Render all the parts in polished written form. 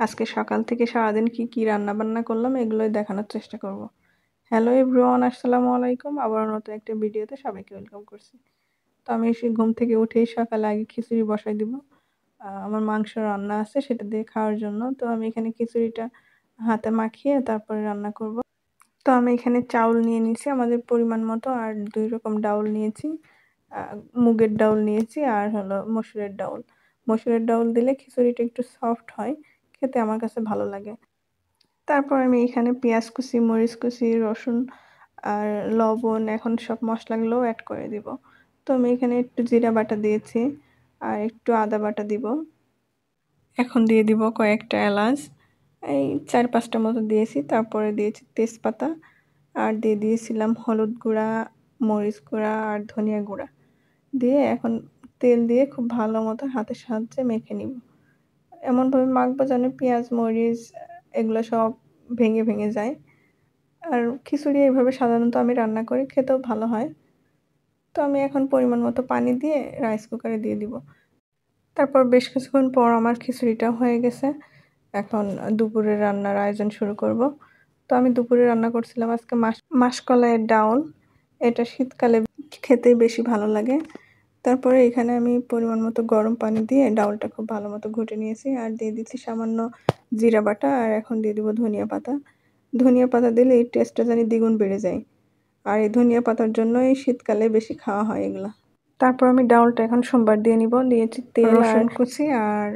আজকে সকাল থেকে সারাদিন কি রান্না বান্না করলাম এগুলোই দেখানোর চেষ্টা করব। হ্যালো এভরিওয়ান, আসসালামু আলাইকুম। আবার নতুন একটা ভিডিওতে সবাইকে ওয়েলকাম করছি। তো আমি এসে ঘুম থেকে উঠেই সকালে আগে খিচুড়ি বসাই দিব। আমার মাংস রান্না আছে সেটা দিয়ে খাওয়ার জন্য। তো আমি এখানে খিচুড়িটা হাতে মাখিয়ে তারপরে রান্না করব। তো আমি এখানে চাউল নিয়ে নিয়েছি আমাদের পরিমাণ মতো, আর 2 রকম ডাউল নিয়েছি। মুগের ডাউল নিয়েছি আর হলো মসুরের ডাউল। মসুরের ডাউল দিলে খিচুড়িটা একটু সফট হয়, খেতে আমার কাছে ভালো লাগে। তারপর আমি এখানে পেঁয়াজ কুচি, মরিচ কুচি, রসুন আর লবণ এখন সব মশলাগুলোও অ্যাড করে দিব। তো আমি এখানে একটু জিরা বাটা দিয়েছি আর একটু আদা বাটা দিব। এখন দিয়ে দিব কয়েকটা এলাচ, এই 4-5টা মতো দিয়েছি। তারপরে দিয়েছি তেজপাতা আর দিয়ে দিয়েছিলাম হলুদ গুঁড়া, মরিচ গুঁড়া আর ধনিয়া গুঁড়া দিয়ে এখন তেল দিয়ে খুব ভালো মতো হাতের সাহায্যে মেখে নিব। এমনভাবে মাখবো যেন পেঁয়াজ মরিচ এগুলো সব ভেঙে ভেঙে যায়। আর খিচুড়ি এইভাবে সাধারণত আমি রান্না করি, খেতেও ভালো হয়। তো আমি এখন পরিমাণ মতো পানি দিয়ে রাইস কুকারে দিয়ে দিব। তারপর বেশ কিছুক্ষণ পর আমার খিচুড়িটা হয়ে গেছে। এখন দুপুরের রান্নার আয়োজন শুরু করব। তো আমি দুপুরে রান্না করছিলাম আজকে মাসকলাইয়ের ডাউল। এটা শীতকালে খেতে বেশি ভালো লাগে। তারপরে এখানে আমি পরিমাণ মতো গরম পানি দিয়ে ডাউলটা খুব ভালো মতো ঘুটে নিয়েছি আর দিয়ে দিচ্ছি সামান্য জিরা বাটা। আর এখন দিয়ে দিব ধনিয়া পাতা। ধনিয়া পাতা দিলে এই টেস্টটা জানি দ্বিগুণ বেড়ে যায়। আর এই ধনিয়া পাতার জন্যই শীতকালে বেশি খাওয়া হয় এগুলা। তারপর আমি ডাউলটা এখন সোমবার দিয়ে নিব। দিয়েছি তেল, রসুন কুচি আর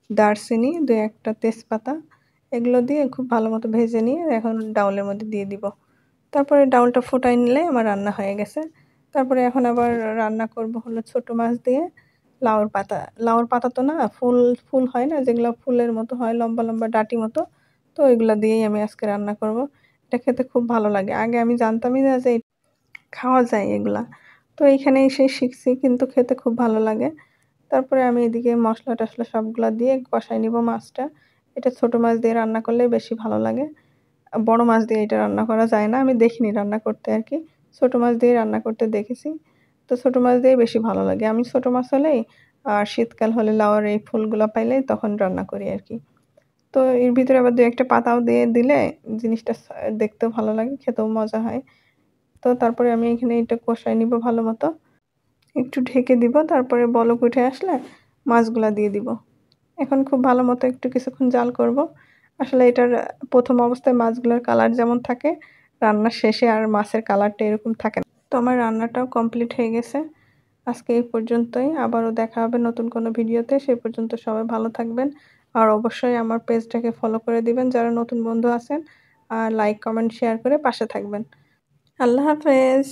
দারচিনি, 2-1টা তেজপাতা। এগুলো দিয়ে খুব ভালো মতো ভেজে নিয়ে এখন ডাউলের মধ্যে দিয়ে দিব। তারপরে ডাউলটা ফুটাই নিলে আমার রান্না হয়ে গেছে। তারপরে এখন আবার রান্না করব হলো ছোট মাছ দিয়ে লাউর পাতা। লাউর পাতা তো না, ফুল ফুল হয় না, যেগুলো ফুলের মতো হয়, লম্বা লম্বা ডাঁটি মতো। তো এগুলো দিয়েই আমি আজকে রান্না করব। এটা খেতে খুব ভালো লাগে। আগে আমি জানতামই না যে খাওয়া যায় এগুলা। তো এইখানে এসে শিখছি, কিন্তু খেতে খুব ভালো লাগে। তারপরে আমি এদিকে মশলা টশলা সবগুলা দিয়ে কষাই নিব মাছটা। এটা ছোট মাছ দিয়ে রান্না করলে বেশি ভালো লাগে। বড় মাছ দিয়ে এটা রান্না করা যায় না, আমি দেখিনি রান্না করতে আর কি। ছোট মাছ দিয়ে রান্না করতে দেখেছি। তো ছোট মাছ দিয়ে বেশি ভালো লাগে। আমি ছোট মাছ হলেই আর শীতকাল হলে লাউয়ের এই ফুলগুলো পাইলেই তখন রান্না করি আর কি। তো এর ভিতরে আবার 2-1টা পাতাও দিয়ে দিলে জিনিসটা দেখতেও ভালো লাগে, খেতেও মজা হয়। তো তারপরে আমি এখানে এটা কষাই নিব ভালো মতো, একটু ঢেকে দিব। তারপরে বলক উঠে আসলে মাছগুলা দিয়ে দিব। এখন খুব ভালো মতো একটু কিছুক্ষণ জাল করব। আসলে এটার প্রথম অবস্থায় মাছগুলোর কালার যেমন থাকে, রান্নার শেষে আর মাছের কালারটা এরকম থাকে না। তো আমার রান্নাটাও কমপ্লিট হয়ে গেছে। আজকে এই পর্যন্তই। আবারও দেখা হবে নতুন কোনো ভিডিওতে। সেই পর্যন্ত সবাই ভালো থাকবেন। আর অবশ্যই আমার পেজটাকে ফলো করে দিবেন যারা নতুন বন্ধু আছেন। আর লাইক কমেন্ট শেয়ার করে পাশে থাকবেন। আল্লাহ হাফেজ।